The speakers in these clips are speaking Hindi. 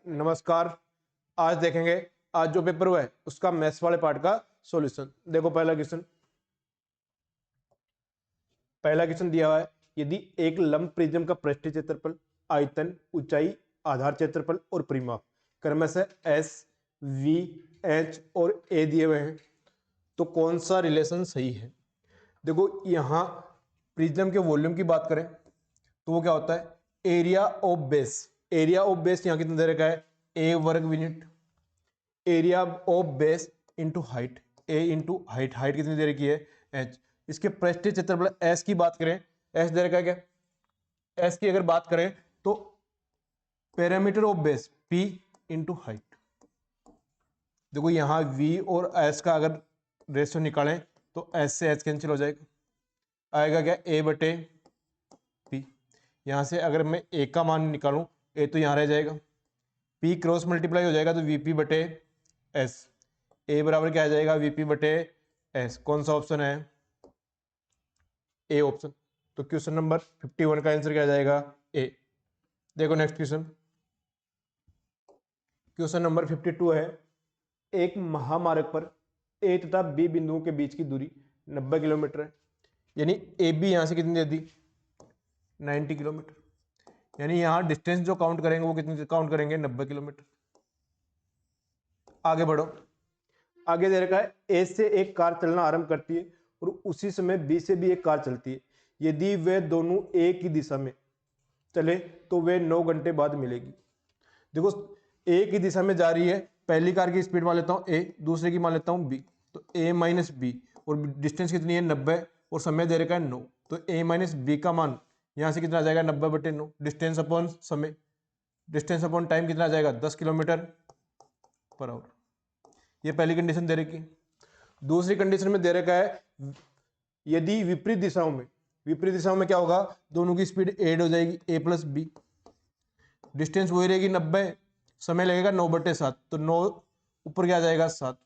नमस्कार। आज देखेंगे, आज जो पेपर हुआ है उसका मैथ्स वाले पार्ट का सॉल्यूशन। देखो पहला क्वेश्चन दिया हुआ है, यदि एक लंब प्रिज्म का पृष्ठीय क्षेत्रफल, आयतन, ऊंचाई, आधार क्षेत्रफल और परिमाप क्रमशः से एस, वी, एच और ए दिए हुए हैं तो कौन सा रिलेशन सही है। देखो यहाँ प्रिज्म के वॉल्यूम की बात करें तो वो क्या होता है, area of base. Area of base यहाँ कितना दे रखा है, ए वर्ग unit. Area of base into height, A into height, height कितनी दे रखी है, एच। इसके पृष्ठीय क्षेत्रफल एस की बात करें, एस दे रखा है क्या, एस की अगर बात करें तो parameter of base P into height. देखो यहां वी और एस का अगर रेशियो निकालें तो एस से एच कैंसिल हो जाएगा, आएगा क्या, ए बटे पी। यहां से अगर मैं ए का मान निकालूं, ए तो यहां रह जाएगा, पी क्रॉस मल्टीप्लाई हो जाएगा तो वीपी बटे एस। ए बराबर क्या आ जाएगा, वीपी बटे एस। कौन सा ऑप्शन है, ए ऑप्शन। तो क्वेश्चन नंबर 51 का आंसर क्या आ जाएगा, ए। देखो नेक्स्ट क्वेश्चन, क्वेश्चन नंबर 52 है, एक महामार्ग पर ए तथा बी बिंदुओं के बीच की दूरी 90 किलोमीटर है, यानी ए बी यहां से कितनी दे दी, 90 किलोमीटर। यानी यहां डिस्टेंस जो काउंट करेंगे वो कितनी काउंट करेंगे, 90 किलोमीटर। आगे बढ़ो, आगे दे रखा है, ए से एक कार चलना आरंभ करती है और उसी समय बी से भी एक कार चलती है। यदि वे दोनों एक ही दिशा में चले तो वे 9 घंटे बाद मिलेगी। देखो एक ही दिशा में जा रही है, पहली कार की स्पीड मान लेता हूँ ए, दूसरे की मान लेता हूँ बी, तो ए माइनस बी, और डिस्टेंस कितनी है 90 और समय दे रखा है 9, तो ए माइनस बी का मान यहाँ से कितना आ जाएगा, 90 बटे 9। डिस्टेंस अपॉन समय, डिस्टेंस अपॉन टाइम कितना आ जाएगा, 10 किलोमीटर पर आवर। ये पहली कंडीशन दे रखी। दूसरी कंडीशन में दे रखा है, यदि विपरीत दिशाओं में क्या होगा, दोनों की स्पीड ऐड हो जाएगी, ए प्लस बी। डिस्टेंस वही रहेगी 90, समय लगेगा 9/7, तो 9 ऊपर क्या आ जाएगा 7।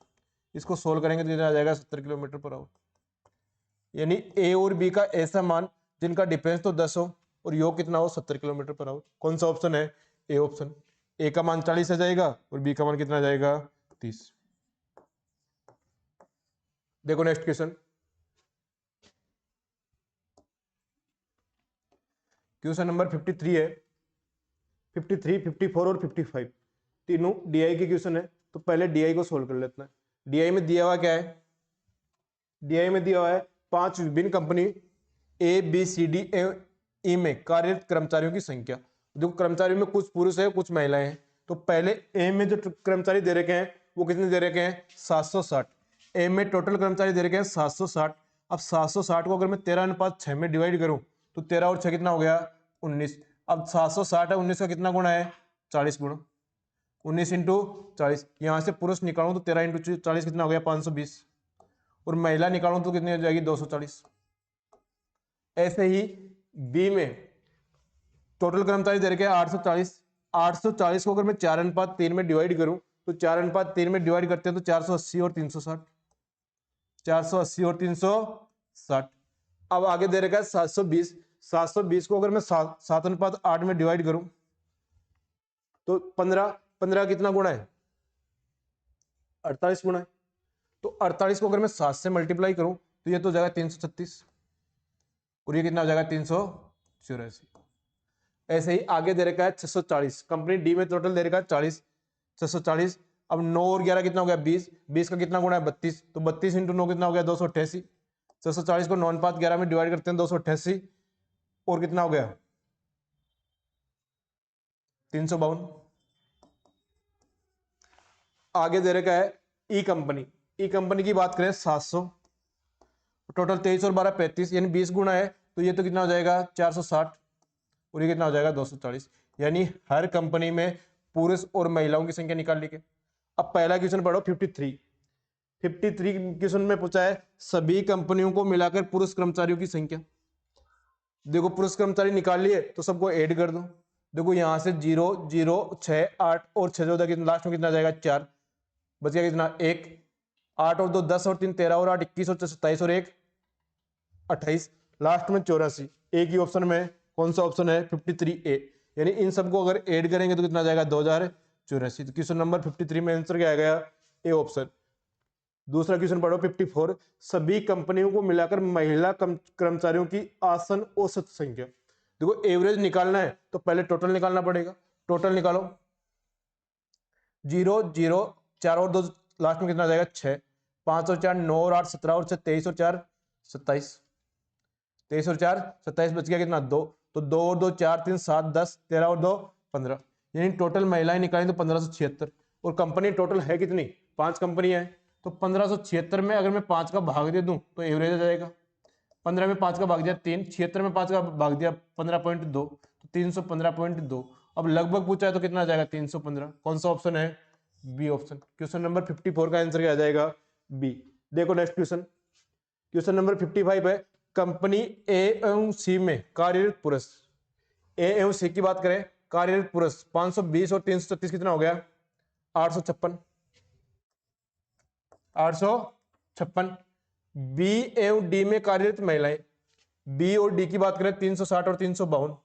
इसको सोल्व करेंगे तो कितना आ जाएगा, 70 किलोमीटर पर आवर। यानी ए और बी का ऐसा मान जिनका डिफरेंस तो 10 हो और योग कितना हो, 70 किलोमीटर पर आवर। कौन सा ऑप्शन है, ए ऑप्शन। ए का मान 40 आ जाएगा और बी का मान कितना आ जाएगा, 30। देखो नेक्स्ट क्वेश्चन, क्वेश्चन नंबर 53 है, 53, 54 और 55 तीनों डीआई के क्वेश्चन है। तो पहले डीआई को सोल्व कर लेते हैं। डीआई में दिया हुआ क्या है, डीआई में दिया हुआ है 5 विभिन्न company A B C D E में कार्यरत कर्मचारियों की संख्या। देखो कर्मचारियों में कुछ पुरुष है कुछ महिलाएं हैं, तो पहले ए में जो कर्मचारी दे रखे हैं वो कितने दे रखे हैं, 760। ए में टोटल कर्मचारी दे रखे हैं 760। अब 760 को अगर मैं 13:6 में डिवाइड करूं तो 13 और 6 कितना हो गया, 19। अब 760 है, 19 का कितना गुणा है, 40 गुणा। 19 इंटू 40, यहां से पुरुष निकालूं तो 13 इंटू 40 कितना हो गया, 520। और महिला निकालूं तो कितनी हो जाएगी, 240। ऐसे ही बी में टोटल कर्मचारी दे रखे हैं 840। 840 को अगर मैं 4:3 में डिवाइड करूं तो 4:3 में डिवाइड करते हैं तो 480 और 360, 480 और 360। अब आगे दे रखा है 720। 720 को अगर मैं 7:8 में डिवाइड करूं तो 15 कितना गुणा है, 48 गुणा है। तो 48 को अगर मैं 7 से मल्टीप्लाई करूं तो ये तो हो जाएगा 336 और ये कितना हो जाएगा, 384। ऐसे ही आगे दे रखा है 640, कंपनी डी में टोटल दे रखा है 40, 640। अब 9 और 11 कितना हो गया, 20। 20 का कितना गुणा है, 32, तो 32 इंटू 9 कितना हो गया, 288। 640 को 9 5 11 में डिवाइड करते हैं 288 और कितना हो गया, 352। आगे दे रखा है ई कंपनी, ई कंपनी की बात करें 700, टोटल 23 और 12 35, यानी 20 गुणा है तो ये तो कितना हो जाएगा, 460 और ये कितना हो जाएगा, 240। यानी हर कंपनी में पुरुष और महिलाओं की संख्या निकाल ली के। अब पहला क्वेश्चन पढ़ो 53। 53 क्वेश्चन में पूछा है सभी कंपनियों को मिलाकर पुरुष कर्मचारियों की संख्या। देखो पुरुष कर्मचारी निकाल लिए तो सबको ऐड कर दो। देखो यहां से 0 0 6 8 और 6 14 कितना, लास्ट में कितना जाएगा, 4। बच गया कितना, 1। 8 और 2 10 और 3 13 और 8 21 और 27 और 1 28, लास्ट में 84। एक ही ऑप्शन में कौन सा ऑप्शन है, 53 ए। यानी इन सबको अगर ऐड करेंगे तो कितना जाएगा, 2000। 84। तो क्वेश्चन नंबर 53 में आंसर क्या आ गया? A option. दूसरा क्वेश्चन पढ़ो 54, सभी कंपनियों को मिलाकर महिला कर्मचारियों की आसन औसत संख्या। देखो एवरेज निकालना है तो पहले टोटल निकालना पड़ेगा। टोटल निकालो, 0 0 4 और 2 लास्ट में कितना आ जाएगा? 6, 5 और 4 9 और 8 17 और 6 23 और 4 27, 23 और 4 27 बच गया कितना? 2। तो 2 और 2 4 3 7 10 13 और 2 15, यानी टोटल महिलाएं निकालें तो 1576। और कंपनी टोटल है कितनी? 5 कंपनी है। तो 1576 में अगर मैं 5 का भाग दे दूं तो एवरेज आ जाएगा। 15 में 5 का भाग दिया 3, 76 में 5 का भाग दिया 15.2, तो 315.2। अब लगभग पूछा है तो कितना आ जाएगा? 315। कौन सा ऑप्शन है? B option. क्वेश्चन नंबर 54 का आंसर क्या आ जाएगा? बी। देखो नेक्स्ट क्वेश्चन, क्वेश्चन नंबर 55 है, कंपनी ए एवं सी में कार्यरत पुरुष, ए एवं सी की बात करें, कार्यरत पुरुष 520 और 336 कितना हो गया? 856, 856। बी एवं डी में कार्यरत महिलाएं, बी और डी की बात करें 360 और 352,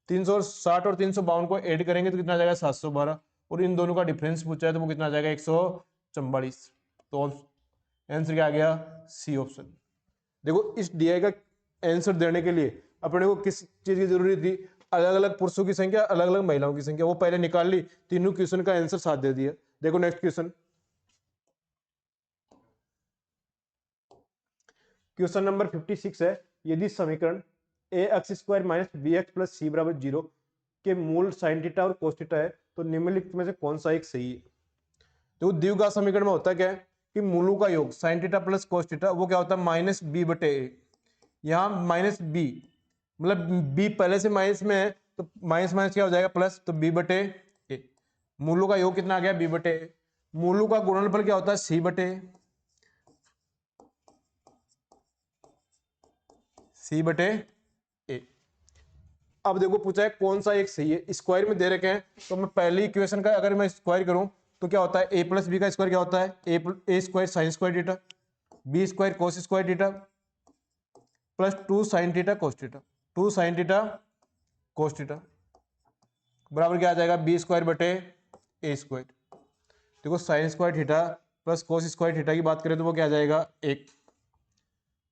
360 और 352 को ऐड करेंगे तो कितना आ जाएगा? 712। और इन दोनों का डिफरेंस पूछा है तो वो कितना आ जाएगा? 144। तो आंसर क्या आ गया? C option. देखो इस डीआई का आंसर देने के लिए अपने को किस चीज की जरूरत थी? अलग अलग पुरुषों की संख्या, अलग अलग महिलाओं की संख्या, वो पहले निकाल ली, तीनों क्वेश्चन का आंसर साथ दे दिया। देखो नेक्स्ट क्वेश्चन, क्वेश्चन नंबर 56 है, यदि समीकरण a x square minus b x plus c बराबर 0 के मूल साइन थीटा और कोस थीटा है तो निम्नलिखित में से कौन सा एक सही है? तो द्विघात समीकरण में होता क्या है कि मूलों का योग sine theta plus cos theta वो क्या होता है? माइनस बी बटे ए। यहाँ माइनस बी मतलब बी पहले से माइनस में है तो माइनस माइनस क्या हो जाएगा? प्लस, तो बी बटे ए। मूलों का योग कितना आ गया? बी बटे ए। मूलों का गुणनफल क्या होता है? सी बटे ए, सी बटे ए। अब देखो पूछा है कौन सा एक सही है, स्क्वायर में दे रखे हैं तो मैं पहली इक्वेशन का अगर मैं स्क्वायर करूं तो क्या होता है? ए प्लस बी का स्क्वायर क्या होता है? A square sine square theta, b square cos square theta plus 2 sine theta cos theta, 2 sine theta cos theta बराबर क्या आ जाएगा? बी स्क्वायर बटे ए स्क्वायर। देखो sine square theta plus cos square theta की बात करें तो वो क्या आ जाएगा? 1।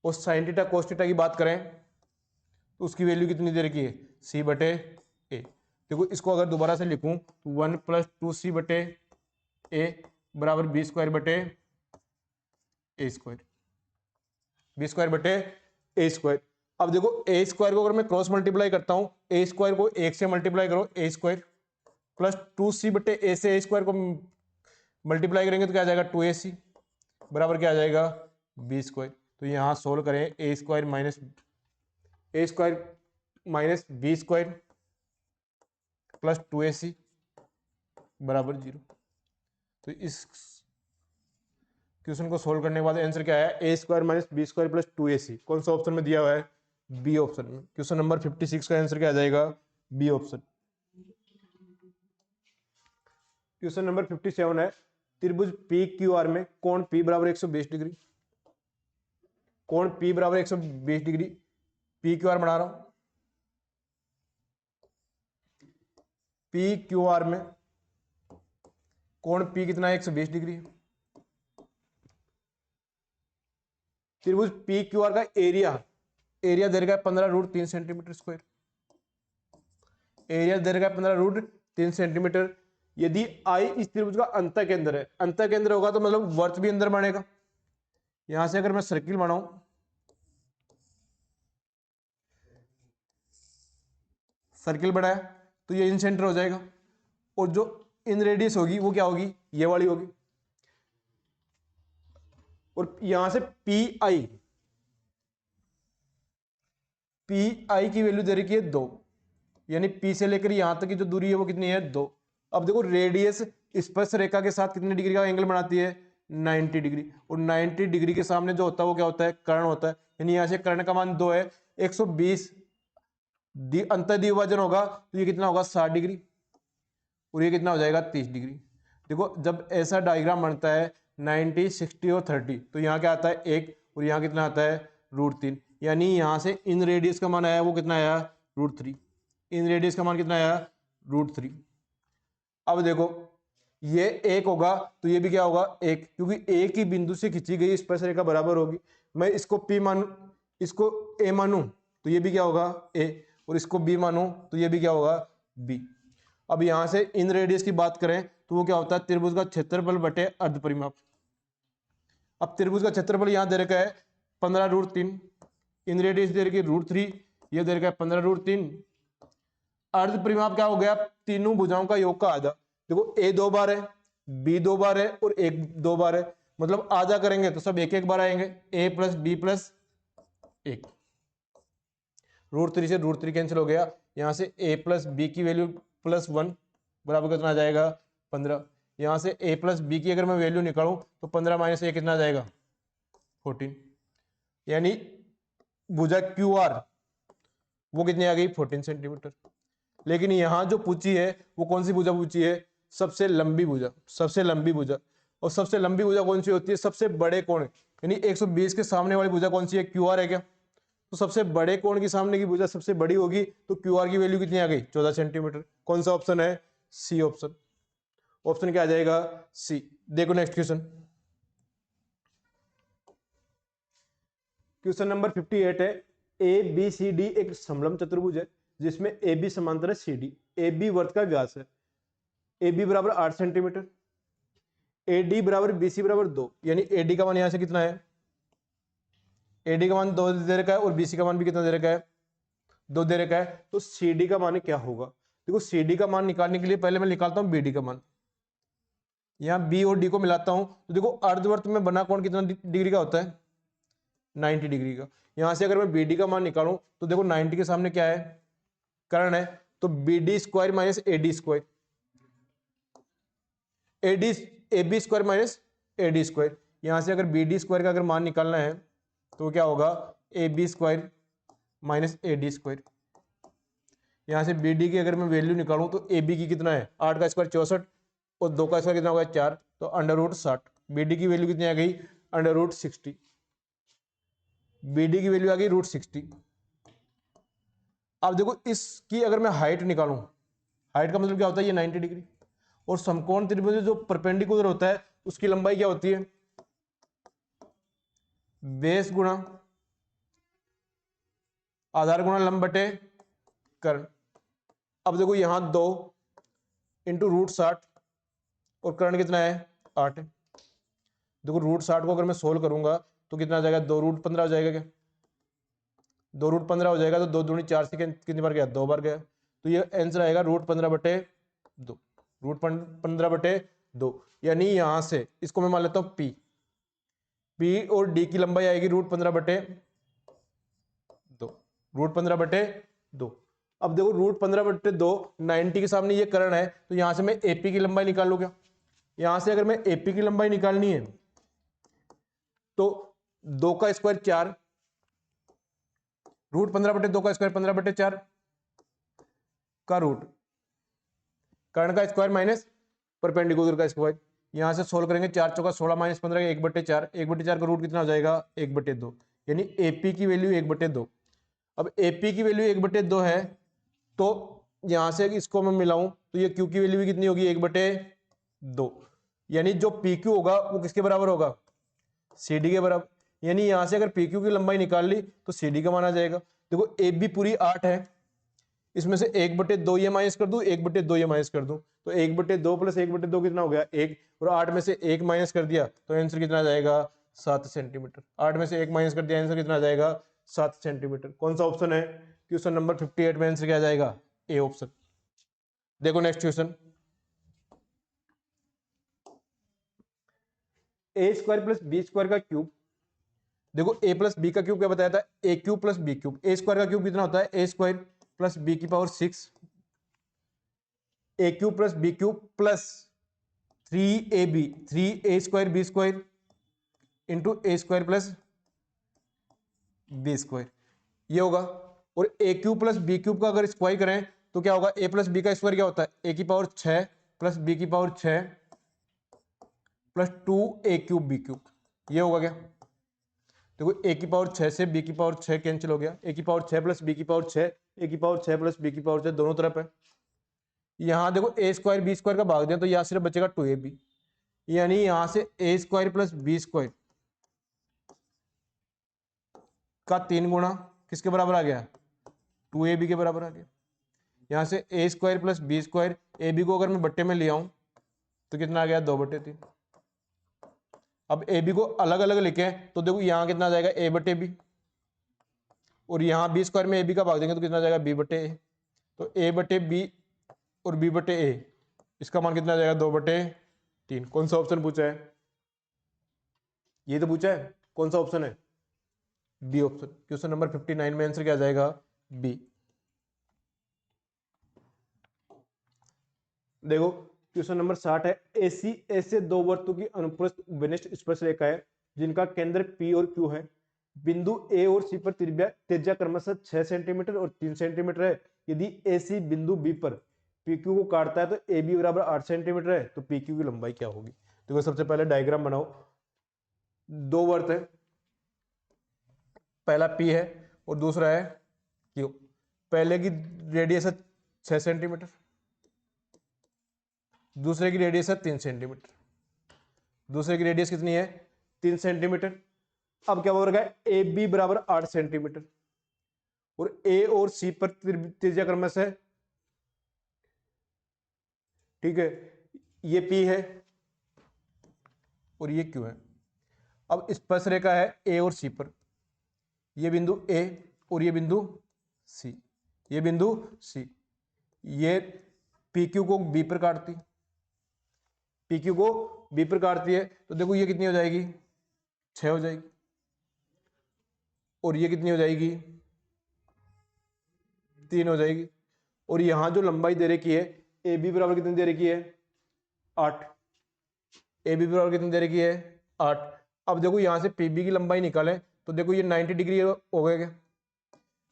और साइन थीटा कोस थीटा की बात करें तो उसकी वैल्यू कितनी दे रखी है? सी बटे ए। देखो इसको अगर दोबारा से लिखूं तो 1 प्लस 2 सी बटे ए बराबर बी स्क्वायर बटे ए स्क्वायर, बी स्क्वायर बटे ए स्क्वायर। अब देखो ए स्क्वायर को अगर मैं क्रॉस मल्टीप्लाई करता हूं, ए स्क्वायर को 1 से मल्टीप्लाई करो, ए स्क्वायर प्लस 2 सी बटे ए से ए स्क्वायर को मल्टीप्लाई करेंगे तो क्या आ जाएगा? 2ac बराबर क्या आ जाएगा? B square. तो यहां सोल्व करें, a square minus b square plus 2ac बराबर 0। तो इस क्वेश्चन को सोल्व करने के बाद आंसर क्या है? A square minus b square plus 2ac। कौन सा ऑप्शन में दिया हुआ है? बी ऑप्शन में। क्वेश्चन नंबर 56 का आंसर क्या आ जाएगा? B option. क्वेश्चन नंबर 57 है, त्रिभुज पी क्यू आर में कोण पी बराबर 120 डिग्री, कोण पी बराबर 120 डिग्री, पी क्यू आर बना रहा हूं, पी क्यू आर में कोण पी कितना है? 120 डिग्री। त्रिभुज पी क्यू आर का एरिया दे रखा है 15√3 सेंटीमीटर स्क्वायर, एरिया दे रखा है 15√3 सेंटीमीटर। यदि आई इस त्रिभुज का अंत केंद्र है, अंत केंद्र होगा तो मतलब वर्त भी अंदर बनेगा। यहां से अगर मैं सर्किल बनाऊं, सर्किल बनाया तो ये इन सेंटर हो जाएगा और जो इन रेडियस होगी वो क्या होगी? ये वाली होगी। और यहां से पी आई की वैल्यू दे रखी है 2, यानी पी से लेकर यहां तक की जो दूरी है वो कितनी है? 2। अब देखो रेडियस स्पर्श रेखा के साथ कितने डिग्री का एंगल बनाती है? 90 डिग्री। और 90 डिग्री के सामने जो होता है वो क्या होता है? कर्ण होता है। यानी यहां से कर्ण का मान 2 है, 120 अंतर द्विभाजन होगा तो ये कितना होगा? 60 डिग्री। और ये कितना हो जाएगा? 30 डिग्री। देखो जब ऐसा डायग्राम बनता है 90 60 और 30 तो यहाँ क्या आता है? 1। और यहाँ कितना आता है? √3। यानी यहाँ से इन रेडियस का मान आया वो कितना आया? √3। इन रेडियस का मान कितना आया? √3। अब देखो ये एक होगा तो ये भी क्या होगा एक, क्योंकि एक ही बिंदु से खींची गई स्पर्श रेखा बराबर होगी। मैं इसको P मानू, इसको A मानू तो ये भी क्या होगा A, और इसको B मानू तो ये भी क्या होगा B। अब यहां से इन रेडियस की बात करें तो वो क्या होता है त्रिभुज का क्षेत्रफल बटे अर्ध परिमाप। अब त्रिभुज का क्षेत्रफल यहां दे रखा है 15√3, इन रेडियस दे रखी है √3, ये दे रखा है 15√3। अर्ध परिमाप क्या हो गया तीनों भुजाओं का योग का आधा। देखो A 2 बार है, B 2 बार है और एक 2 बार है, मतलब आधा करेंगे तो सब एक एक बार आएंगे, A + B + 1। √3 से √3 कैंसिल हो गया, यहां से A + B की वैल्यू +1 बराबर कितना आ जाएगा 15। यहां से A + B की अगर मैं वैल्यू निकालूं तो 15 - 1 कितना आ जाएगा 14। यानी भुजा QR वो कितनी आ गई 14 सेंटीमीटर। लेकिन यहां जो पूछी है वो कौन सी भुजा पूछी है, सबसे लंबी भुजा, सबसे लंबी भुजा। और सबसे लंबी भुजा कौन सी होती है, सबसे बड़े कोण, यानी 120 के सामने वाली भुजा कौन सी है QR है क्या। तो सबसे बड़े कोण के सामने की भुजा सबसे बड़ी होगी, तो QR की वैल्यू कितनी आ गई 14 सेंटीमीटर। कौन सा ऑप्शन है, सी ऑप्शन। ऑप्शन क्या आ जाएगा सी। देखो नेक्स्ट क्वेश्चन, क्वेश्चन नंबर 58 है। ABCD एक समलंब चतुर्भुज है जिसमें AB समांतर है CD। AB वर्त का व्यास है, AB बराबर 8 सेंटीमीटर, AD बराबर BC बराबर 2, यानी AD का मान यहां से कितना है, AD का मान 2 दे रखा है और BC का मान भी कितना दे रखा है 2 दे रखा है। तो CD का मान क्या होगा, देखो CD का मान निकालने के लिए पहले मैं निकालता हूं BD का मान। यहां B और D को मिलाता हूं तो देखो अर्धवर्त में बना कोण कितना डिग्री का होता है 90 डिग्री का। यहां से अगर मैं BD का मान निकालूं तो देखो 90 के सामने क्या है कर्ण है, तो BD square minus AD square, AB square minus AD square. यहां से अगर BD स्क्वायर का अगर मान निकालना है तो क्या होगा AB square minus AD square. यहां से BD की अगर मैं वैल्यू निकालूं तो AB की कितना है 8 का स्क्वायर 64 और 2 का स्क्वायर कितना होगा 4, तो √60। BD की वैल्यू कितनी आ गई √60, BD की वैल्यू आ गई √60। अब देखो इसकी अगर मैं हाइट निकालूं, हाइट का मतलब क्या होता है ये 90 डिग्री, और समकोण त्रिभुज जो परपेंडिकुलर होता है उसकी लंबाई क्या होती है बेस गुणा आधार गुणा लंब बटे कर्ण। अब देखो यहां 2 इंटू √60 और कर्ण कितना है 8 है। देखो √60 को अगर मैं सोल्व करूंगा तो कितना आ जाएगा 2√15 हो जाएगा क्या, 2√15 हो जाएगा, तो 2 दूनी 4 से कितनी बार गया 2 बार गया, तो ये आंसर आएगा √15/2, √15/2। यानी यहां से इसको मैं मान लेता हूं P और D की लंबाई आएगी √15/2, √15/2। अब देखो √15/2 90 के सामने ये कर्ण है, तो यहां से मैं AP की लंबाई निकाल लूं क्या। यहां से अगर मैं AP की लंबाई निकालनी है तो 2 का स्क्वायर 4, √15/2 का स्क्वायर 15/4 का रूट, कर्ण का स्क्वायर माइनस परपेंडिकुलर का स्क्वायर। यहां से सोल्व करेंगे 4 चौका 16 माइनस 15 1/4, 1/4 का रूट कितना हो जाएगा 1/2, यानी AP की वैल्यू 1/2। अब AP की वैल्यू 1/2 है तो यहां से इसको मैं मिलाऊं तो ये Q की वैल्यू भी कितनी होगी 1/2, यानी जो PQ होगा वो किसके बराबर होगा CD के बराबर। यानी यहां से अगर PQ की लंबाई निकाल ली तो CD का माना जाएगा। देखो AB पूरी 8 है, इसमें से 1/2 ये माइनस कर दूं 1/2 ये माइनस कर दूं, तो 1/2 + 1/2 कितना हो गया 1, और 8 में से 1 माइनस कर दिया तो आंसर कितना आ जाएगा 7 सेंटीमीटर। 8 में से 1 माइनस कर दिया आंसर कितना आ जाएगा 7 सेंटीमीटर। कौन सा ऑप्शन है, क्वेश्चन नंबर 58 में आंसर क्या आ जाएगा ए ऑप्शन। देखो नेक्स्ट क्वेश्चन, A² + B² का क्यूब। देखो A + B का क्यूब क्या बताया था A³ + B³। A² का क्यूब कितना होता है A² + B⁶, A³ + B³ + 3AB 3A² B² into A² + B², ये होगा। और A³ + B³ का अगर स्क्वायर करें तो क्या होगा A + B का स्क्वायर क्या होता है A⁶ + B⁶ + 2A³ B³, ये होगा क्या। देखो A⁶ से B⁶ कैंसिल हो गया, A⁶ + B⁶ A⁶ + B⁶ दोनों तरफ है, यहाँ देखो ए स्क्वायर बी स्क्वायर का भाग दिया तो यहाँ सिर्फ बचेगा 2ab, यानी यहाँ से a square plus b square का 3 गुणा किसके बराबर आ गया, 2ab के बराबर आ गया। यहाँ से a square plus b square, a b को अगर मैं बट्टे में ले आऊं तो कितना आ गया, 2/3। अब ए बी को अलग अलग लिखे तो देखो यहाँ कितना आ जाएगा, ए बटे बी, और यहाँ बी स्क्वायर में ए बी का भाग देंगे तो कितना आ जाएगा, बी बटे ए। तो ए बटे बी और बी बटे ए, इसका मान कितना आ जाएगा, 2/3। कौन सा ऑप्शन पूछा है, ये तो पूछा है, कौन सा ऑप्शन है, बी ऑप्शन। क्वेश्चन नंबर 59 में आंसर क्या आ जाएगा, बी। देखो क्वेश्चन नंबर 60 है, एसी ऐसे दो वृत्तों की अनुप्रस्थ विनिष्ट स्पर्शरेखा है जिनका केंद्र पी और क्यू है, बिंदु ए और सी पर त्रिज्या क्रमशः 6 सेंटीमीटर और 3 सेंटीमीटर है। यदि एसी बिंदु बी पर पी क्यू को काटता है तो ए बी बराबर 8 सेंटीमीटर है, तो पी क्यू की लंबाई क्या होगी। देखो सबसे पहले डायग्राम बनाओ, दो वर्त है, पहला पी है और दूसरा है क्यू। पहले की रेडियस है 6 सेंटीमीटर, दूसरे की रेडियस है 3 सेंटीमीटर, दूसरे की रेडियस कितनी है, 3 सेंटीमीटर। अब क्या बोल रहा है, ए बी बराबर 8 सेंटीमीटर और ए और सी पर त्रिज्या क्रमशः, ठीक है, ये पी है और ये क्यू है। अब स्पर्शरेखा है ए और सी पर, ये बिंदु ए और ये बिंदु सी, ये बिंदु सी, ये पी क्यू को बी पर काटती, पी क्यू को बी पर काटती है तो देखो ये कितनी हो जाएगी, 6 हो जाएगी, और ये कितनी हो जाएगी, 3 हो जाएगी। और यहां जो लंबाई दे रखी है ए बी बराबर कितनी दे रखी है, 8, ए बी बराबर कितनी दे रखी है, 8। अब देखो यहां से पी बी की लंबाई निकालें तो देखो ये 90 डिग्री हो गए,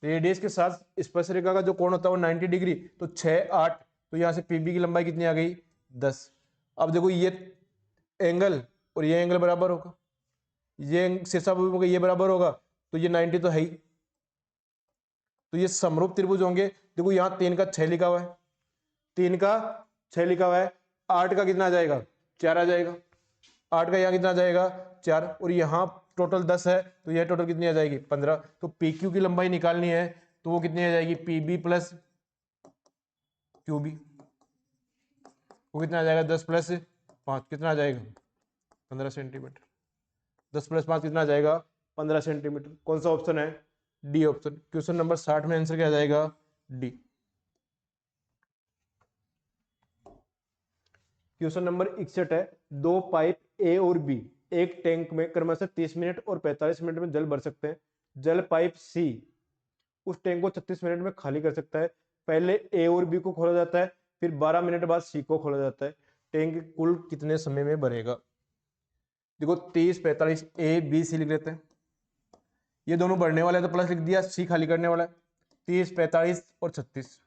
रेडियस के साथ स्पर्शरेखा का जो कोण होता है वो 90 डिग्री, तो 6 8, तो यहां से पीबी की लंबाई कितनी आ गई, 10। अब देखो ये एंगल और ये एंगल बराबर होगा, ये शीर्षाभिमुख ये बराबर होगा, तो ये 90 तो है ही, तो ये समरूप त्रिभुज होंगे। देखो यहाँ 3 का 6 लिखा हुआ है, 3 का 6 लिखा हुआ है, 8 का कितना आ जाएगा, 4 आ जाएगा, 8 का यहाँ कितना आ जाएगा, 4, और यहाँ टोटल 10 है तो यह टोटल कितनी आ जाएगी, 15। तो पी क्यू की लंबाई निकालनी है तो वो कितनी आ जाएगी, P B plus Q B, वो कितना आ जाएगा, 10 प्लस 5 कितना आ जाएगा, 15 सेंटीमीटर। 10 प्लस 5 कितना आ जाएगा, 15 सेंटीमीटर। कौन सा ऑप्शन है, डी ऑप्शन। क्वेश्चन नंबर 60 में आंसर क्या आ जाएगा, डी। क्वेश्चन नंबर 61 है, दो पाइप ए और बी एक टैंक में क्रमशः 30 मिनट और 45 मिनट में जल भर सकते हैं। जल पाइप सी उस टैंक को 36 मिनट में खाली कर सकता है। पहले ए और बी को खोला जाता है, फिर 12 मिनट बाद सी को खोला जाता है। टैंक कुल कितने समय में भरेगा। देखो 30 45 ए बी सी लिख लेते हैं, ये दोनों भरने वाले तो प्लस लिख दिया, सी खाली करने वाला है। 30 45 और 36,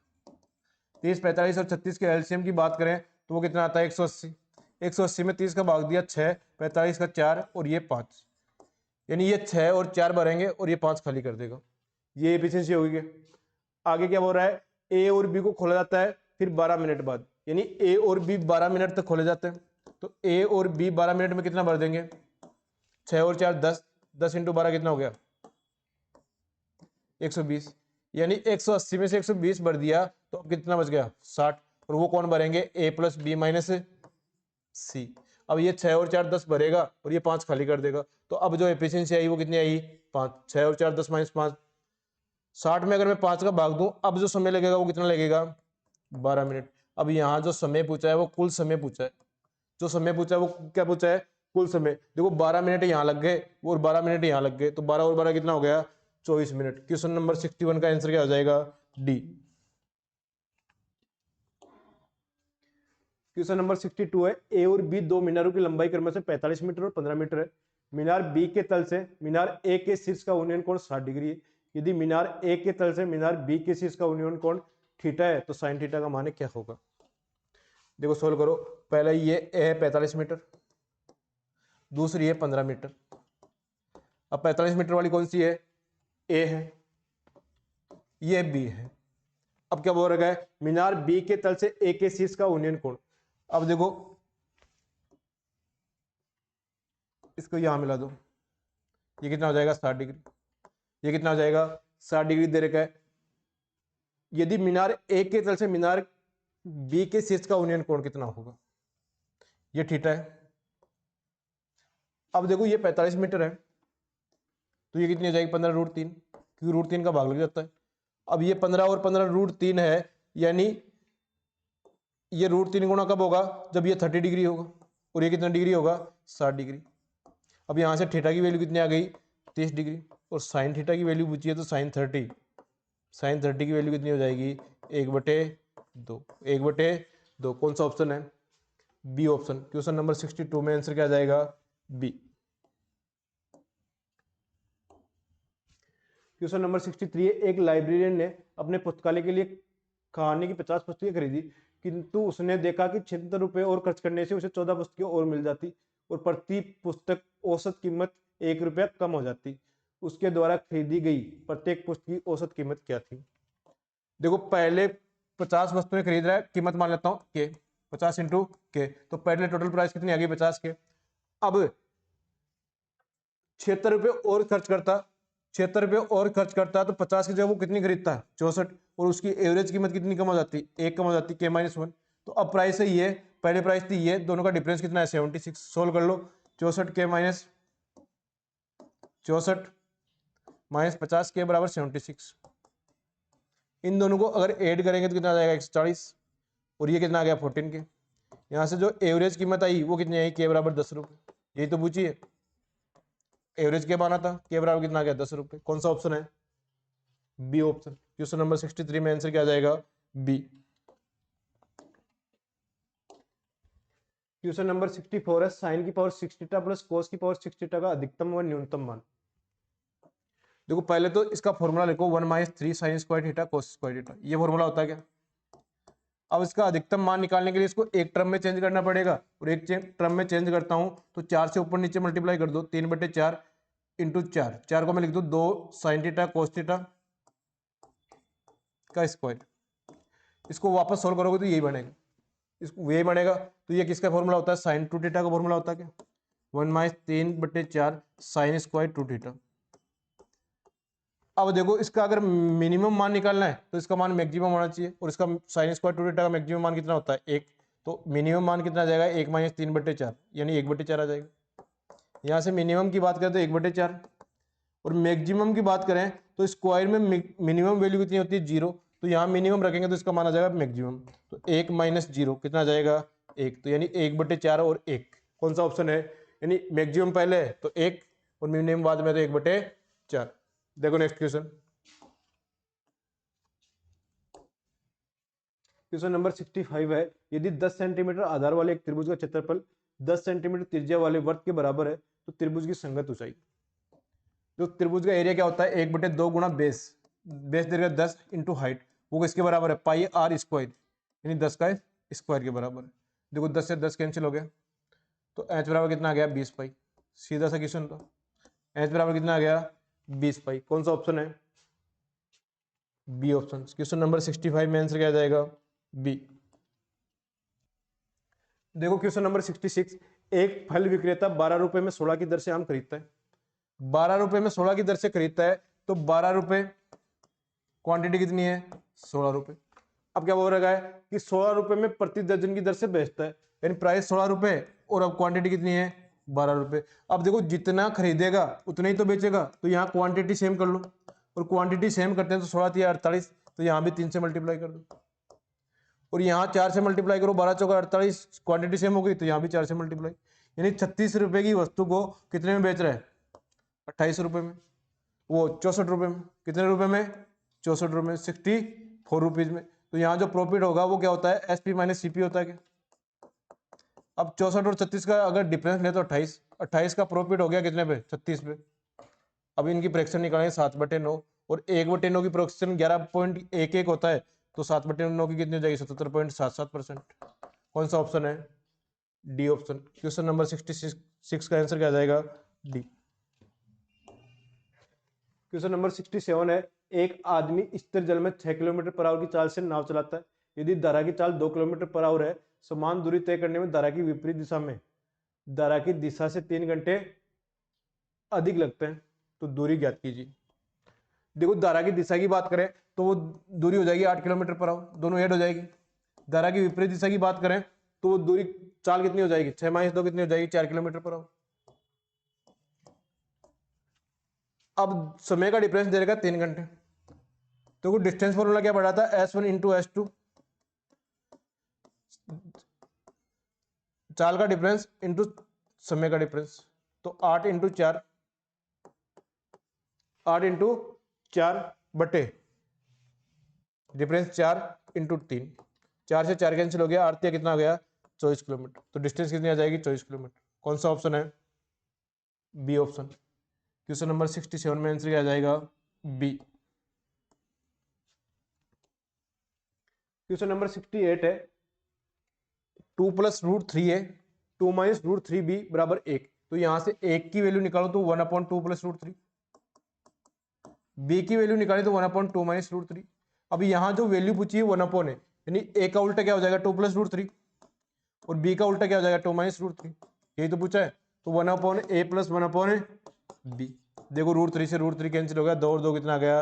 30 45 और 36 के एलसीएम की बात करें तो वो कितना आता है, 180। 180 में 30 का भाग दिया 6, 45 का 4 और ये 5, यानी ये 6 और 4 भरेंगे और ये 5 खाली कर देगा, ये एफिशिएंसी होगी। आगे क्या बोल रहा है, ए और बी को खोला जाता है फिर 12 मिनट बाद, यानी ए और बी 12 मिनट तक खोले जाते हैं। तो ए और बी 12 मिनट में कितना भर देंगे, 6 और 4 10, 10 इंटू 12 कितना हो गया, 120, यानी 180 में से 120 भर दिया तो अब कितना बच गया, 60। और वो कौन भरेंगे, ए प्लस बी माइनस सी। अब ये 6 और 4 10 भरेगा और ये 5 खाली कर देगा, तो अब जो एफिशिएंसी आई वो कितनी आई, 5। 6 और 4 10 माइनस 5, 60 में अगर मैं 5 का भाग दूं अब जो समय लगेगा वो कितना लगेगा, 12 मिनट। अब यहाँ जो समय पूछा है वो कुल समय पूछा है, जो समय पूछा है वो क्या पूछा है, कुल समय। देखो 12 मिनट यहाँ लग गए और 12 मिनट यहाँ लग गए, तो 12 और 12 कितना हो गया, 24 मिनट। क्वेश्चन नंबर 61 का आंसर क्या हो जाएगा, डी। क्वेश्चन नंबर 62 है, ए और बी दो मीनारों की लंबाई क्रमशः 45 मीटर और 15 मीटर है। मीनार बी के तल से मीनार ए के शीर्ष का उन्नयन कोण 60 डिग्री है। यदि मीनार ए के तल से मीनार बी के शीर्ष का उन्नयन कोण थीटा है तो साइन थीटा का मान क्या होगा। देखो सोल्व करो, पहले ये ए है 45 मीटर, दूसरी है 15 मीटर। अब 45 मीटर वाली कौन सी है, ए है, ये बी है, अब क्या बोल रखा है, मीनार बी के तल से ए के शीर्ष का यूनियन कोण। अब देखो इसको यहां मिला दो, ये कितना हो जाएगा 60 डिग्री, ये कितना हो जाएगा 60 डिग्री दे रखा है। यदि मीनार ए के तल से मीनार बी के शीर्ष का यूनियन कोण कितना होगा, ये थीटा है। अब देखो ये 45 मीटर है, तो ये कितनी हो जाएगी 15√3, क्योंकि √3 का भाग लग जाता है। अब ये 15 और 15√3 है, यानी ये √3 गुणा कब होगा, जब ये 30 डिग्री होगा, और ये कितना डिग्री होगा 60 डिग्री। अब यहाँ से थीटा की वैल्यू कितनी आ गई 30 डिग्री, और साइन थीटा की वैल्यू पूछी है तो साइन 30 की वैल्यू कितनी हो जाएगी 1/2, 1/2। कौन सा ऑप्शन है, बी ऑप्शन। क्वेश्चन नंबर 62 में आंसर क्या आ जाएगा, बी। क्वेश्चन नंबर 63 है, एक लाइब्रेरियन ने अपने पुस्तकालय के लिए कहानी की 50 पुस्तकें खरीदी, किंतु उसने देखा कि 76 रुपये और खर्च करने से उसे 14 पुस्तकें और मिल जाती और प्रति पुस्तक औसत कीमत 1 रुपया कम हो जाती। उसके द्वारा खरीदी गई प्रत्येक पुस्तक की औसत कीमत क्या थी। देखो पहले 50 वस्तुएं खरीद रहा है, कीमत मान लेता हूँ के, 50 इंटू के, तो पहले टोटल प्राइस कितनी आ गई 50 के। अब 76 रुपये और खर्च करता, 76 रुपये और खर्च करता तो 50 की जगह वो कितनी खरीदता है 64, और उसकी एवरेज कीमत कितनी कम हो जाती, 1 कम हो जाती, K-1। तो अब प्राइस है ये, पहले प्राइस थी ये, दोनों का डिफरेंस कितना है 76। सोल्व कर लो, 64 माइनस 50 के बराबर 76। इन दोनों को अगर ऐड करेंगे तो कितना आ जाएगा 140, और ये कितना आ गया 14 के। यहाँ से जो एवरेज कीमत आई वो कितनी आई, के बराबर 10 रुपये। यही तो पूछिए, एवरेज क्या माना था, के बराबर कितना आ गया 10 रुपये। कौन सा ऑप्शन है, बी ऑप्शन। क्वेश्चन नंबर 63 में आंसर क्या आ जाएगा, बी। क्वेश्चन नंबर 64 है, साइन की पावर 6 थीटा प्लस कोस की पावर 6 थीटा का अधिकतम व न्यूनतम मान। देखो पहले तो इसका फॉर्मूला लिखो, 1 - 3 sign square theta cos square theta, ये फॉर्मूला होता है क्या। अब इसका अधिकतम मान निकालने के लिए इसको एक टर्म में चेंज करना पड़ेगा, और एक टर्म में चेंज करता हूं तो 4 से ऊपर नीचे मल्टीप्लाई कर दो, 3/4 इंटू 4 को मैं लिख दूं 2 साइन थीटा कोस थीटा का स्क्वायर। इसको वापस सोल्व करोगे तो यही बनेगा, इसको यही बनेगा। तो ये किसका फॉर्मूला होता है, साइन 2 थीटा का फॉर्मूला होता है क्या, 1 - 3/4 साइन स्क्वायर 2 थीटा। अब देखो इसका अगर मिनिमम मान निकालना है तो इसका मान मैक्सिमम होना चाहिए, और इसका साइन स्क्वायर 2 थीटा का मैक्सिमम मान कितना होता है 1, तो मिनिमम मान कितना आ जाएगा 1 - 3/4, यानी 1/4 आ जाएगा। यहाँ से मिनिमम की बात करें तो 1/4, और मैक्सिमम की बात करें तो स्क्वायर में मिनिमम वैल्यू कितनी होती है 0, तो यहाँ मिनिमम रखेंगे तो इसका मान आ जाएगा मैक्सिमम, तो 1 - 0 कितना आ जाएगा 1, तो यानी 1/4 और 1। कौन सा ऑप्शन है, यानी मैक्सिमम पहले है तो 1 और मिनिमम बाद में तो 1/4। देखो नेक्स्ट क्वेश्चन, क्वेश्चन नंबर 65 है, यदि 10 सेंटीमीटर आधार वाले एक त्रिभुज का क्षेत्रफल 10 सेंटीमीटर त्रिज्या वाले वर्ग के बराबर है तो त्रिभुज की संगत ऊंचाई। जो त्रिभुज का एरिया क्या होता है 1/2 गुणा बेस, बेस दे रखा 10 इंटू हाइट, वो किसके बराबर है पाई आर स्क्वायर, यानी 10 का स्क्वायर के बराबर है। देखो 10 से 10 कैंसिल हो गया, तो एच बराबर कितना आ गया 20 पाई। सीधा सा क्वेश्चन था, एच बराबर कितना आ गया 20 पाई। कौन सा ऑप्शन है, बी ऑप्शन। क्वेश्चन नंबर 65 में आंसर क्या आ जाएगा, बी। देखो क्वेश्चन नंबर 66, एक फल विक्रेता 12 रुपए में 16 की दर से आम खरीदता है, 12 रुपए में 16 की दर से खरीदता है, तो 12 रुपए क्वांटिटी कितनी है 16 रुपए। अब क्या बोल रहा है कि 16 रुपए में प्रति दर्जन की दर से बेचता है, यानी प्राइस 16 रुपए और अब क्वांटिटी कितनी है 12 रुपए। अब देखो जितना खरीदेगा उतना ही तो बेचेगा, तो यहाँ क्वांटिटी सेम कर लो, और क्वांटिटी सेम करते हैं तो 16 या 48, तो यहाँ भी 3 से मल्टीप्लाई कर दो, और यहाँ 4 से मल्टीप्लाई करो, 12 चौका 48, क्वांटिटी सेम हो गई तो यहाँ भी 4 से मल्टीप्लाई, यानी 36 रुपए की वस्तु को कितने में बेच रहा है 28 रुपए में, वो 64 रुपए में, कितने रुपए में 64 रुपए में, 64 रुपीज में। तो यहाँ जो प्रॉफिट होगा वो क्या होता है एसपी माइनस सीपी होता है क्या। अब 64 और 36 का अगर डिफरेंस ले तो 28, 28 का प्रॉफिट हो गया कितने पे 36 पे। अब इनकी फ्रैक्शन निकालेंगे 7/9, और 1/9 की फ्रैक्शन 11.11 होता है, तो 7/9 की कितनी हो जाएगी 77.77%। कौन सा ऑप्शन है, डी ऑप्शन। क्वेश्चन नंबर 66 का आंसर क्या आ जाएगा, डी। क्वेश्चन नंबर 67 है, एक आदमी स्थिर जल में 6 किलोमीटर पर आवर की चाल से नाव चलाता है। यदि धारा की चाल 2 किलोमीटर पर आवर है, समान दूरी तय करने में धारा की विपरीत दिशा में धारा की दिशा से 3 घंटे अधिक लगते हैं, तो दूरी ज्ञात कीजिए। देखो धारा की दिशा की बात करें तो वो दूरी हो जाएगी 8 किलोमीटर पर आवर, दोनों ऐड हो जाएगी। धारा की विपरीत दिशा की बात करें तो वो दूरी चाल कितनी हो जाएगी, 6 - 2 कितनी हो जाएगी, 4 किलोमीटर पर आवर। अब समय का डिफरेंस दे रहेगा 3 घंटे, तो डिस्टेंस फॉर्मूला क्या पड़ा था, S1 इंटू S2, चाल का डिफरेंस इंटू समय का डिफरेंस, तो 8 इंटू 4, 8 इंटू 4 बटे डिफरेंस 4 इंटू 3, 4 से 4 कैंसिल हो गया, आरती कितना हो गया, 24 किलोमीटर। तो डिस्टेंस कितनी आ जाएगी, 24 किलोमीटर। कौन सा ऑप्शन है, बी ऑप्शन। क्वेश्चन नंबर 67 में आंसर क्या आ जाएगा, बी। क्वेश्चन नंबर 68 है, 2 + √3 है, 2 - √3b बराबर 1। तो यहां से 1 की वैल्यू निकालो तो 1/2 + √3, b की वैल्यू निकाली तो 1/2 - √3। अब यहाँ जो वैल्यू पूछी है 1/, है यानी a का उल्टा क्या हो जाएगा, 2 + √3, और b का उल्टा क्या हो जाएगा, 2 - √3, यही तो पूछा है। तो 1/a + 1/b। देखो √3 से √3 कैंसिल हो गया, 2 और 2 कितना आ गया,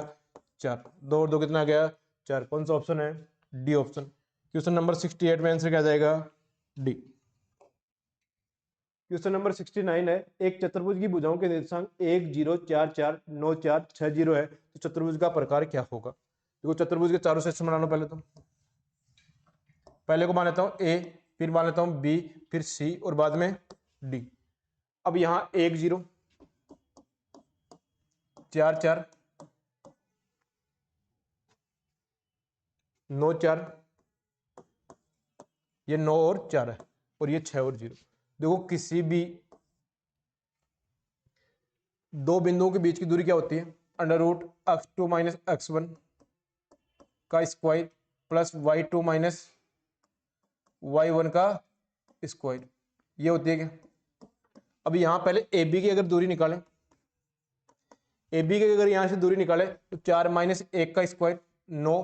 4, 2 और 2 कितना आ गया, 4। कौन सा ऑप्शन है, डी ऑप्शन। क्वेश्चन नंबर 68 में आंसर क्या आ जाएगा, डी। क्वेश्चन नंबर 69 है, एक चतुर्भुज की भुजाओं के निर्देशांक 1 0 4 4 9 4 6 0 है, तो चतुर्भुज का प्रकार क्या होगा। देखो चतुर्भुज के चारों सेक्शन बना लो। पहले को मान लेता हूं ए, फिर मान लेता हूं बी, फिर सी और बाद में डी। अब यहां 1 0 4 4 9 4, ये 9 और 4 है, और ये 6 और 0। देखो किसी भी दो बिंदुओं के बीच की दूरी क्या होती है, √x2 - x1 का स्क्वायर प्लस y2 - y1 का स्क्वायर, ये होती है क्या। अब यहां पहले ए बी की अगर दूरी निकालें, ए बी की अगर यहां से दूरी निकालें तो 4 - 1 का स्क्वायर 9,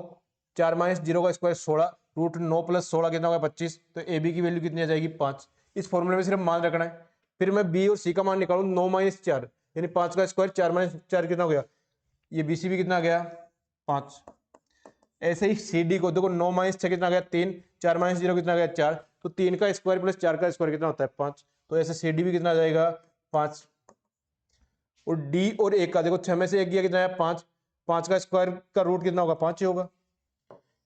4 - 0 का स्क्वायर 16, √9 + 16 कितना होगा, 25। तो ए बी की वैल्यू कितनी आ जाएगी, 5। इस फॉर्मूले में सिर्फ मान रखना है। फिर मैं बी और सी का मान निकालू, 9 - 4 यानी 5 का स्क्वायर, 4 - 4 कितना हो गया, ये बी सी भी कितना आ गया, 5। ऐसे ही सी डी को देखो, 9 - 6 कितना आ गया, 3, 4 - 0 कितना आ गया, 4। तो 3 का स्क्वायर प्लस 4 का स्क्वायर कितना होता है, 5। तो ऐसे सी डी भी कितना आ जाएगा, 5। और डी और ए का देखो, 6 में से 1 गया कितना है, 5। 5 का स्क्वायर का रूट कितना होगा, 5 ही होगा।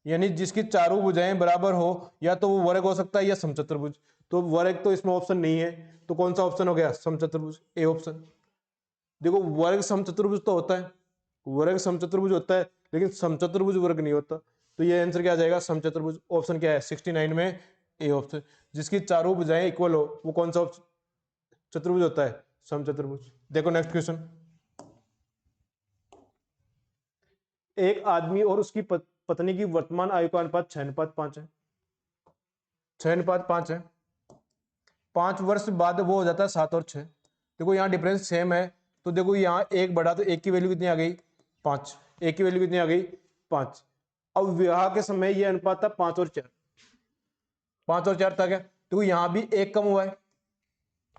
यानी जिसकी चारों भुजाएं बराबर हो, या तो वो वर्ग हो सकता है या समचतुर्भुज। तो वर्ग तो इसमें ऑप्शन नहीं है, तो कौन सा ऑप्शन हो गया, समचतुर्भुज, ए ऑप्शन। देखो वर्ग समचतुर्भुज तो होता है, वर्ग समचतुर्भुज होता है, लेकिन समचतुर्भुज वर्ग नहीं होता। तो ये आंसर क्या आ जाएगा, समचतुर्भुज। ऑप्शन क्या है, 69 में ए ऑप्शन। जिसकी चारों भुजाएं इक्वल हो वो कौन सा चतुर्भुज होता है, समचतुर्भुज। देखो नेक्स्ट क्वेश्चन, एक आदमी और उसकी पत्नी की वर्तमान आयु का अनुपात 6:5 है, 6:5 है। 5 वर्ष बाद वो हो जाता है 7 और 6। देखो यहाँ डिफरेंस सेम है, तो देखो यहाँ एक बढ़ा तो एक की वैल्यू कितनी आ गई, 5। एक की वैल्यू कितनी आ गई, 5। अब विवाह के समय ये अनुपात था 5 और 4, 5 और 4 था क्या। देखो यहाँ भी एक कम हुआ है,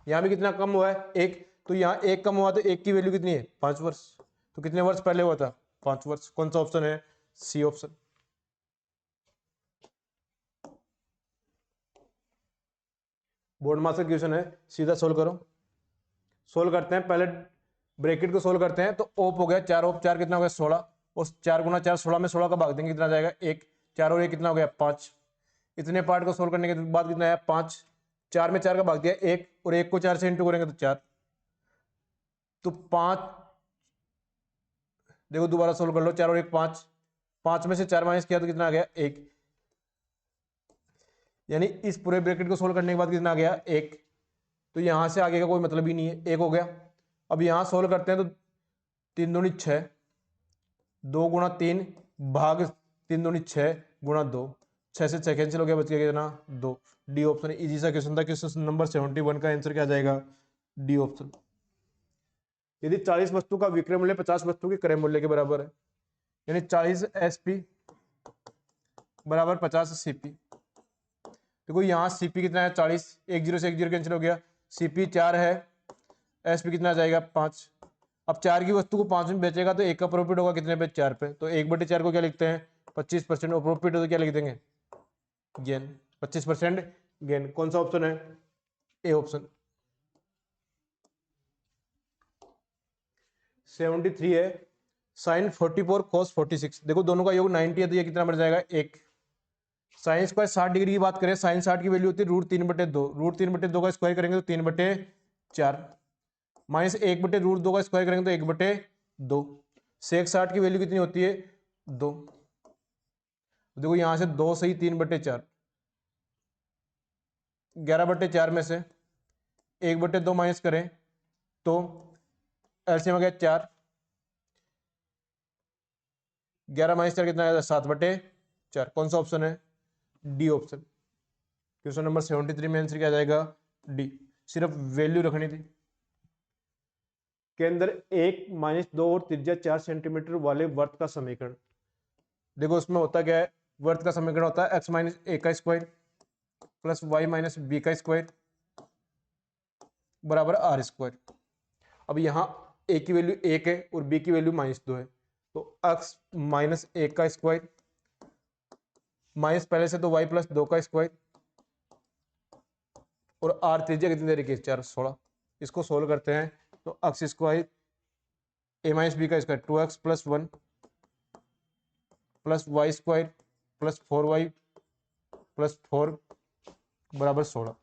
यहाँ भी कितना कम हुआ है, एक। तो यहाँ एक कम हुआ तो एक की वैल्यू कितनी है, 5 वर्ष। तो कितने वर्ष पहले हुआ था, 5 वर्ष। कौन सा ऑप्शन है, सी ऑप्शन। बोर्ड मास का क्वेश्चन है, सीधा सोल्व करो। सोल्व करते हैं, पहले ब्रैकेट को सोल्व करते हैं। तो ओप हो गया 4, ओप 4 कितना हो गया, 16, और 4 × 4 16 में 16 का भाग देंगे कितना आ जाएगा, 1। 4 और 1 कितना हो गया, 5। इतने पार्ट को सोल्व करने के बाद कितना आया, 5। 4 में 4 का भाग दिया 1, और 1 को 4 से इंटू करेंगे तो 4। तो 5, देखो दोबारा सोल्व कर लो, 4 और 1 5, 5 में से 4 माइनस किया तो कितना आ गया, 1। यानी इस पूरे ब्रैकेट को सोल्व करने के बाद कितना आ गया, 1। तो यहां से आगे का कोई मतलब ही नहीं है, 1 हो गया। अब यहां सोल्व करते हैं तो 3 दूनी 6, 2 × 3 भाग 3 दूनी 6 × 2, 6 से 6 कैंसिल हो गया, बच गया कितना, 2। डी ऑप्शन इजी सा क्वेश्चन था। क्वेश्चन नंबर 71 का आंसर क्या आ जाएगा, डी ऑप्शन। यदि 40 वस्तु का विक्रय मूल्य 50 वस्तु के क्रय मूल्य के बराबर है, यानी 40 SP बराबर 50 CP। देखो यहाँ CP कितना है 40, एक जीरो से एक जीरो कैंसिल हो गया, CP 4 है, SP कितना आ जाएगा 5। अब 4 की वस्तु को 5 में बेचेगा तो एक का प्रॉफिट होगा कितने पे 4 पे, तो 1/4 को क्या लिखते हैं 25%, और प्रॉफिट हो तो क्या लिख देंगे गेन, 25% गेन। कौन सा ऑप्शन है, ए ऑप्शन। 73 है साइन 44 cos 46। देखो दोनों का योग 90 है तो ये कितना बन जाएगा 1। साइन स्क्वायर 60 डिग्री की बात करें, साइन 60 की वैल्यू होती है √3/2, √3/2 का स्क्वायर करेंगे तो 3/4, माइनस 1/√2 का स्क्वायर करेंगे तो 1/2। सेक 60 की वैल्यू कितनी होती है 2। देखो यहां से 2 सही 3/4, 11/4 में से 1/2 माइनस करें तो एलसीएम आ गया 4, 11 माइनस 4 कितना आया 7/4। कौन सा ऑप्शन है, डी ऑप्शन। क्वेश्चन नंबर 73 में आंसर क्या आ जाएगा डी। सिर्फ वैल्यू रखनी थी। के अंदर 1 -2 और त्रिज्या 4 सेंटीमीटर वाले वर्त का समीकरण। देखो उसमें होता क्या है, वर्त का समीकरण होता है x - a का स्क्वायर प्लस y - b का स्क्वायर बराबर r स्क्वायर। अब यहाँ a की वैल्यू 1 है और b की वैल्यू -2 है, तो x - 1 का स्क्वायर माइनस पहले से तो y + 2 का स्क्वायर और r त्रिज्या कितनी दे रखी है 4, 16। इसको सोल्व करते हैं तो x स्क्वायर a - b का square 2x + 1 plus y square plus 4y + 4 बराबर 16।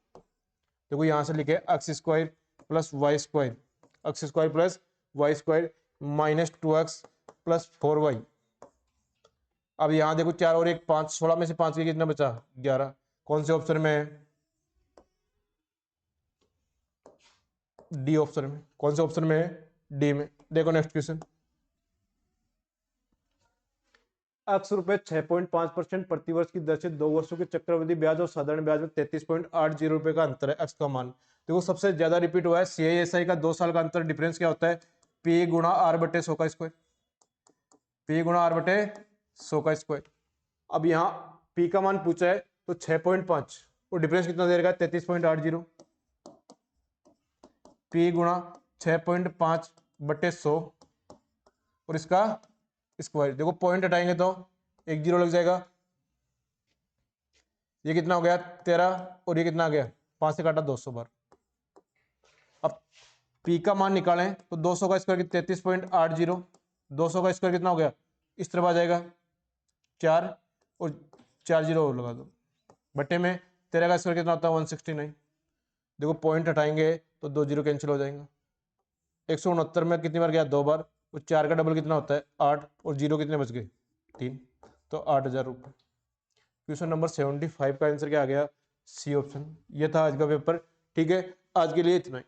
देखो यहां से लिखे x square plus y square, x square plus y square -2x + 4y। अब यहां देखो 4 और 1 5, 16 में से 5 के कितना बचा 11। कौन से ऑप्शन में है, डी ऑप्शन में। कौन से ऑप्शन में है, डी में। देखो नेक्स्ट क्वेश्चन। x रुपए 6.5% प्रतिवर्ष की दर से 2 वर्षों के चक्रवृद्धि ब्याज और साधारण ब्याज में 33.80 रुपए का अंतर है, x का मान। देखो सबसे ज्यादा रिपीट हुआ है CISI का 2 साल का अंतर। डिफरेंस क्या होता है, P × R/100 का स्क्वायर, P × R/100 का स्क्वायर। अब यहाँ P का मान पूछा है तो 6.5 और डिफरेंस कितना दे रखा है 33.80। P × 6.5/100 और इसका स्क्वायर। देखो पॉइंट हटाएंगे तो 1 0 लग जाएगा, ये कितना हो गया 13 और ये कितना आ गया 5 से काटा 200 बार। अब P का मान निकालें तो 200 का स्क्वायर 33.80, 200 का स्क्वायर कितना हो गया इस तरफ आ जाएगा 4 और 4 0 और लगा दो बटे में 13 का स्क्वायर कितना होता है 169। देखो पॉइंट हटाएंगे तो 2 0 कैंसिल हो जाएंगे। 169 में कितनी बार गया 2 बार, और 4 का डबल कितना होता है 8 और 0 कितने बच गए 3, तो 8000 रुपये। क्वेश्चन नंबर 75 का आंसर क्या आ गया, सी ऑप्शन। ये था आज का पेपर। ठीक है, आज के लिए इतना ही।